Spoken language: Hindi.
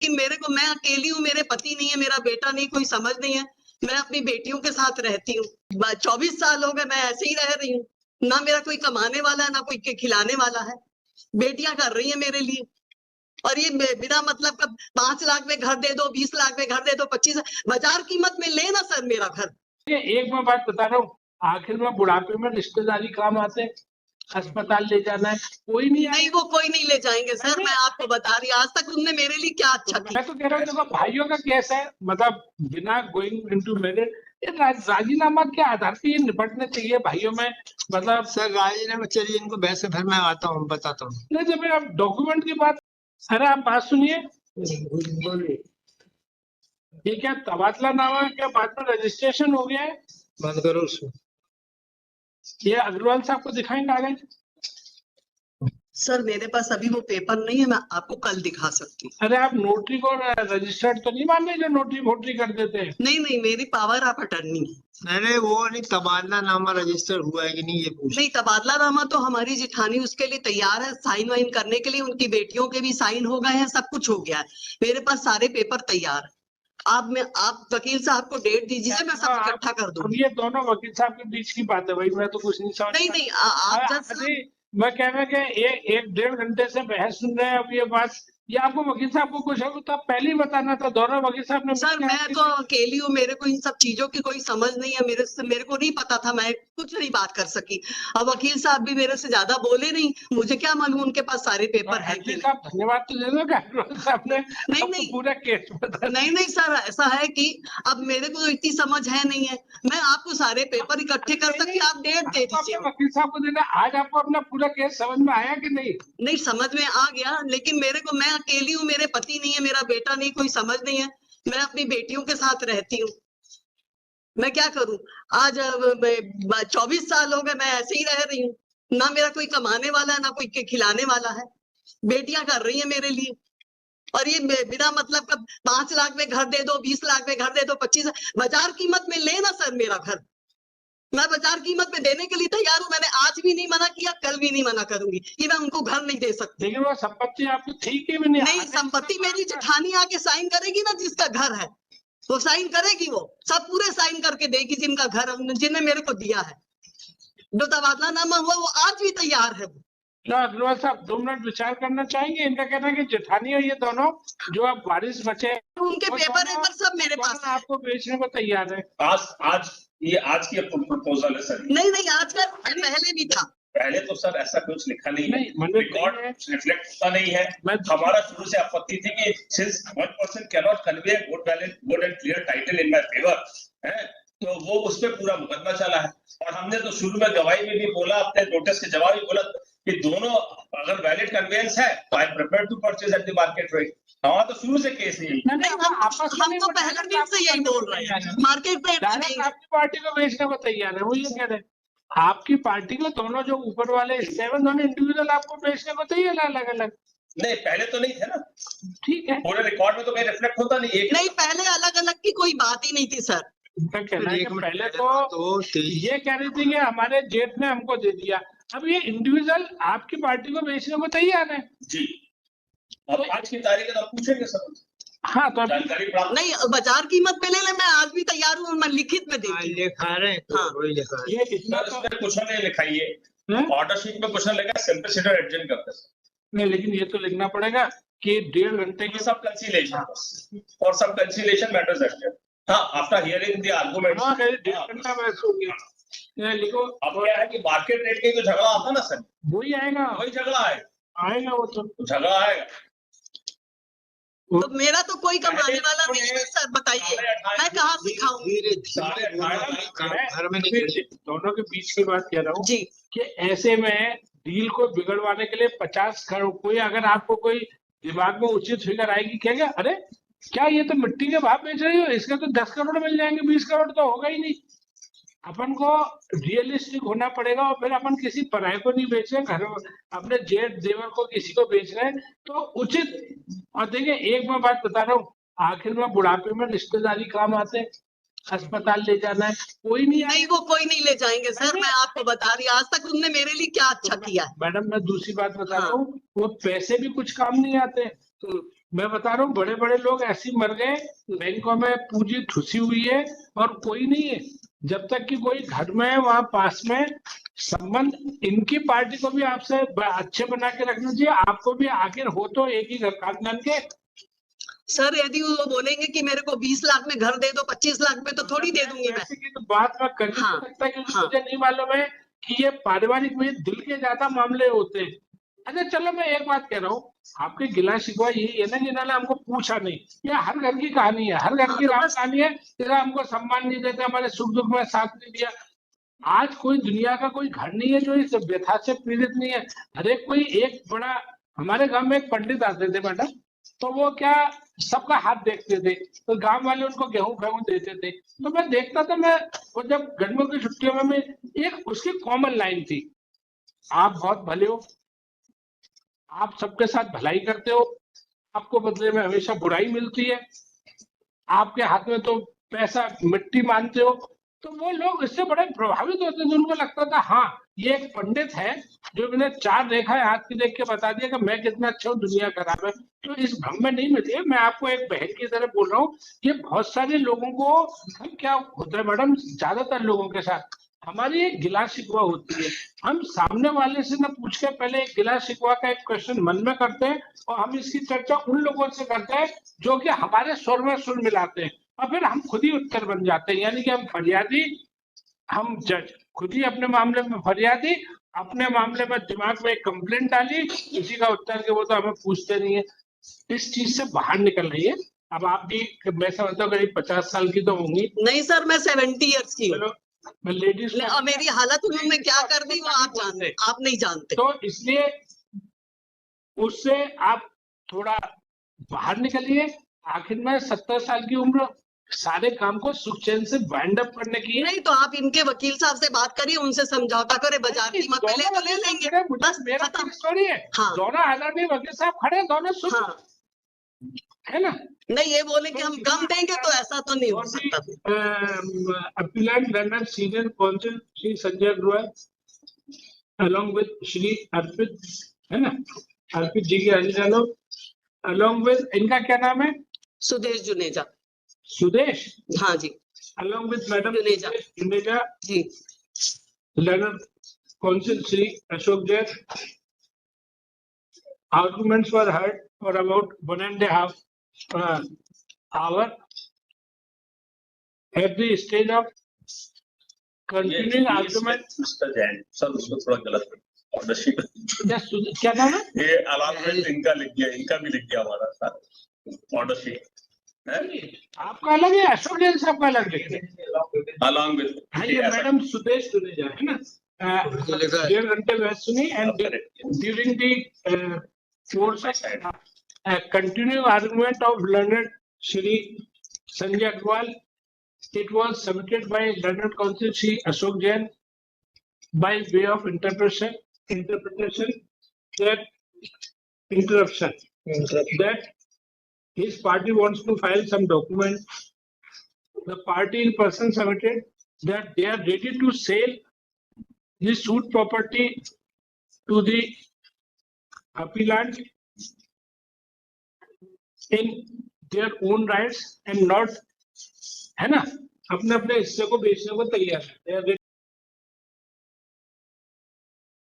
कि मेरे को, मैं अकेली हूँ, मेरे पति नहीं है, मेरा बेटा नहीं, कोई समझ नहीं है। मैं अपनी बेटियों के साथ रहती हूँ। 24 साल हो गए मैं ऐसे ही रह रही हूँ। ना मेरा कोई कमाने वाला है, ना कोई खिलाने वाला है। बेटियां कर रही है मेरे लिए। और ये बिना मतलब का 5 लाख में घर दे दो, 20 लाख में घर दे दो, 25 बाजार कीमत में लेना सर मेरा घर। एक मैं बात बता रहा हूँ, आखिर में बुढ़ापे में रिश्तेदारी काम आते, अस्पताल ले जाना है, कोई नहीं वो कोई नहीं ले जाएंगे सर। मैं आपको बता रही, आज तक उनने मेरे लिए क्या अच्छा किया। मैं तो कह रहा हूँ देखो भाइयों का केस है, मतलब बिना गोइंग इनटू मैरिज राजीनामा के आधार पे ये निपटने चाहिए भाइयों में। मतलब सर राजीनामा, चलिए इनको बहस फिर मैं आता हूँ, बताता हूँ। नहीं जब आप डॉक्यूमेंट की बात, अरे आप बात सुनिए, ये क्या तबादला नामा क्या बाद में रजिस्ट्रेशन हो गया है? बंद करो उसको। ये अग्रवाल साहब को दिखाएंगे आगे। सर मेरे पास अभी वो पेपर नहीं है, मैं आपको कल दिखा सकती हूँ। अरे आप नोटरी को रजिस्टर्ड तो नहीं मान रहे जो नोटरी वोटरी कर देते हैं? नहीं, मेरी पावर ऑफ अटर्नी है। अरे वो नहीं, तबादला नामा रजिस्टर हुआ है कि नहीं ये पूछ। नहीं, तबादला नामा तो हमारी जिठानी उसके लिए तैयार है, साइन वाइन करने के लिए। उनकी बेटियों के भी साइन हो गए हैं, सब कुछ हो गया है। मेरे पास सारे पेपर तैयार है। आप वकील साहब को डेट दीजिए, मैं सब इकट्ठा कर दूंगी। ये दोनों वकील साहब के बीच की बात है भाई, मैं तो कुछ नहीं समझ। नहीं, आप जस्ट, मैं कह रहा कि एक 1.5 घंटे से बहस सुन रहे हैं। अब ये बात, ये आपको वकील साहब को कुछ है तो आप पहले ही बताना था। दोनों वकील साहब ने, सर मैं तो अकेली हूँ, मेरे को इन सब चीजों की कोई समझ नहीं है। मेरे को नहीं पता था, मैं कुछ नहीं बात कर सकी। अब वकील साहब भी मेरे से ज्यादा बोले नहीं, मुझे क्या मालूम उनके पास सारे पेपर है कि साहब धन्यवाद तो दे दो साहब ने नहीं पूरा केस बता। नहीं सर, ऐसा है कि अब मेरे को इतनी समझ है नहीं है, मैं आपको सारे पेपर इकट्ठे कर सकती, आप डेट दे दीजिए। वकील साहब को देना। आज आपको अपना पूरा केस समझ में आया कि नहीं? नहीं, समझ में आ गया, लेकिन मेरे को, मैं अकेली हूँ, मेरे पति नहीं है, मेरा बेटा नहीं, कोई समझ नहीं है। मैं अपनी बेटियों के साथ रहती हूँ। मैं क्या करूं? आज 24 साल हो गए मैं ऐसे ही रह रही हूँ। ना मेरा कोई कमाने वाला है, ना कोई खिलाने वाला है। बेटियां कर रही है मेरे लिए। और ये बिना मतलब का 5 लाख में घर दे दो, 20 लाख में घर दे दो, 25 बाजार कीमत में लेना सर मेरा घर। मैं बाजार कीमत में देने के लिए तैयार हूँ। मैंने आज भी नहीं मना किया, कल भी नहीं मना करूंगी कि मैं उनको घर नहीं दे सकती। लेकिन वो संपत्ति आपकी ठीक है भी नहीं? संपत्ति मेरी जेठानी आके साइन करेगी ना, जिसका घर है वो साइन करेगी। वो सब पूरे साइन करके देगी जिनका घर, जिन्हें मेरे को दिया है। जो तबादला नामा हुआ वो आज भी तैयार है। क्या अग्रवाल साहब 2 मिनट विचार करना चाहेंगे? इनका कहना है कि जेठानी और ये दोनों जो आप वारिस बचे, उनके पेपर सब मेरे पास है। आपको बेचने को तैयार है। आज की प्रपोजल है सर। नहीं, आज का पहले भी था। पहले तो सर ऐसा कुछ लिखा नहीं है, रिकॉर्ड रिफ्लेक्ट होता नहीं है। हमारा शुरू से आपत्ति थी कि since one person can not convey good and clear title in my favour है, तो वो उस पर पूरा मुकदमा चला है। और हमने तो शुरू में गवाही में भी बोला, अपने नोटिस के जवाब में बोला कि दोनों अगर वैलिड कन्वेंस है तो I am prepared to purchase at the market rate. हमारा तो शुरू से केस यही। हम तो पहले दिन से यही बोल रहे हैं, मार्केट रेट नहीं। आपकी पार्टी को बेचने को तैयार है, वो ये कह रहे हैं। आपकी पार्टी को दोनों जो ऊपर वाले 7 दोनों इंडिविजुअल आपको बेचने को तैयार है अलग अलग। नहीं, पहले तो नहीं थे ना। ठीक है, पूरे रिकॉर्ड में तो कहीं रिफ्लेक्ट होता नहीं। नहीं, पहले अलग अलग की कोई बात ही नहीं थी सर। उनका कहना है कि पहले तो ये कह रही थी कि हमारे जेठ ने हमको दे दिया। अब ये इंडिविजुअल आपकी पार्टी को बेचने को तैयार है जी। अब आज की तारीख है तो पूछेंगे सब। हाँ तो जानकारी प्राप्त नहीं, बाजार कीमत पे ले ले, मैं आज भी तैयार हूँ, मैं लिखित में देती लिखा रहे हैं। ये इतना सर इसमें क्वेश्चन नहीं लिखाइए, ऑर्डर शीट में क्वेश्चन लिखा सिंपलिसिटी और एडजन करते नहीं, लेकिन ये तो लिखना पड़ेगा कि 1.5 घंटे की सब कंसीलेशन और सब कंसीलेशन मैटर्स एडजन। हाँ, आफ्टर हियरिंग द आर्गुमेंट्स। हाँ, 1.5 घंटा बहस हो गया। लिखो। अब क्या है कि मार्केट रेट के जो झगड़ा आता ना सर, वही आएगा, वही झगड़ा आएगा वो तो झगड़ा आएगा। तो मेरा तो कोई कमाने वाला नहीं है सर, बताइए मैं कहाँ से खाऊं? घर में नहीं, दोनों के बीच की बात कह रहा हूँ जी कि ऐसे में डील को बिगड़वाने के लिए 50 करोड़, कोई अगर आपको कोई दिमाग में उचित फिगर आएगी, क्या अरे क्या ये तो मिट्टी के भाव बेच रही हो, इसके तो 10 करोड़ मिल जाएंगे, 20 करोड़ तो होगा ही नहीं। अपन को रियलिस्टिक होना पड़ेगा और फिर अपन किसी पराये को नहीं बेच रहे, घर अपने जेठ देवर को किसी को बेच रहे हैं तो उचित। और देखिए एक मैं बात बता रहा हूँ, आखिर में बुढ़ापे में रिश्तेदारी काम आते, अस्पताल ले जाना है, कोई नहीं वो कोई नहीं ले जाएंगे सर। मैं आपको बता रही, आज तक उनने मेरे लिए क्या अच्छा किया है। मैडम मैं दूसरी बात बता रहा हूँ, वो पैसे भी कुछ काम नहीं आते। मैं बता रहा हूँ, बड़े बड़े लोग ऐसे ही मर गए, बैंकों में पूंजी ठुसी हुई है और कोई नहीं है। जब तक कि कोई घर में वहां पास में संबंध, इनकी पार्टी को भी आपसे अच्छे बना के रखना चाहिए, आपको भी आखिर हो तो एक ही घर खानदान के। सर यदि वो बोलेंगे कि मेरे को 20 लाख में घर दे दो, 25 लाख में, तो थोड़ी दे दूंगी मैं। ऐसे की तो बात मैं कर ही हाँ, नहीं सकता, क्योंकि हाँ। मुझे नहीं मालूम है कि ये पारिवारिक में दिल के ज्यादा मामले होते हैं। अच्छा चलो, मैं एक बात कह रहा हूँ, आपके गिला शिकवा यही है ना कि इन्होंने हमको पूछा नहीं। ये हर घर की कहानी है, हर घर की राम कहानी है। तेरा हमको सम्मान नहीं देते, हमारे सुख दुख में साथ नहीं दिया। आज कोई दुनिया का कोई घर नहीं है जो इस व्यथा से पीड़ित नहीं है। अरे कोई एक बड़ा, हमारे गांव में एक पंडित आते थे मैडम, तो वो क्या सबका हाथ देखते थे, तो गांव वाले उनको गेहूं फेहूं देते थे। तो मैं देखता था, मैं वो जब गर्मियों की छुट्टियों में, मैं एक उसकी कॉमन लाइन थी, आप बहुत भले हो, आप सबके साथ भलाई करते हो, आपको बदले में हमेशा बुराई मिलती है, आपके हाथ में तो पैसा मिट्टी मानते हो। तो वो लोग इससे बड़े प्रभावित होते थे, उनको लगता था हाँ ये एक पंडित है जो मैंने 4 रेखाएं हाथ की देख के बता दिया कि मैं कितना अच्छा हूँ, दुनिया खराब है। तो इस भ्रम में नहीं मिलती है। मैं आपको एक बहन की तरह बोल रहा हूँ, ये बहुत सारे लोगों को, हम क्या होता है मैडम, ज्यादातर लोगों के साथ हमारी एक गिला शिकवा होती है। हम सामने वाले से न पूछ के पहले एक गिला शिकवा का एक क्वेश्चन मन में करते हैं, और हम इसकी चर्चा उन लोगों से करते हैं जो कि हमारे स्वर में सुर मिलाते हैं, और फिर हम खुद ही उत्तर बन जाते हैं। यानी कि हम फरियादी, हम जज, खुद ही अपने मामले में फरियादी, अपने मामले में दिमाग में एक कंप्लेंट डाली, किसी का उत्तर के वो तो हमें पूछते नहीं है। इस चीज से बाहर निकल रही है। अब आप भी, मैं समझता हूँ करीब 50 साल की तो होंगी। नहीं सर, मैं 70 ईयर्स की हूँ। चलो, मैं लेडीज और मेरी हालत उन्होंने क्या कर दी वो आप जानते, आप नहीं जानते। तो इसलिए उससे आप थोड़ा बाहर निकलिए। आखिर में 70 साल की उम्र सारे काम को सुख चैन से वाइंड अप करने की है। नहीं तो आप इनके वकील साहब से बात करिए, उनसे समझौता करे, बाजार कीमत पे ले तो ले लेंगे, बस मेरा खत्म। स्टोरी है। हाँ। दोनों आदरणीय वकील साहब खड़े, दोनों सुख, हाँ, है ना। नहीं ये बोले कि हम कम देंगे तो ऐसा तो नहीं हो सकता। Appellant London senior counsel Shri Sanjay Agarwal along with Shri Arpit, है ना, अर्पित जी के हरिजनों, along with, इनका क्या नाम है? सुदेश जुनेजा। सुदेश, हाँ जी, along with madam Juneja Juneja ji. London council Shri Ashok Jain. Arguments were heard for about 1.5 hour. At the stage of continuing argument, mister Jain sir उसको थोड़ा गलत ऑर्डरशिप, क्या नाम है? ये अलाउंसमेंट इनका लिख गया, इनका भी लिख गया हमारा साथ ऑर्डरशिप है। आपका अलग है, अशोक जैन साहब का अलग लिखे, along with हाँ ये मैडम सुदेश जुनेजा है ना। 1.5 घंटे बहस सुनी, and during the course of continuing argument of learned Shri Sanjay Agarwal, it was submitted by learned counsel Shri Ashok Jain by way of interpretation that interruption that his party wants to file some document. The party in person submitted that they are ready to sell the suit property to the appellant in their own rights and not, है ना, अपने अपने हिस्से को बेचने को तैयार है।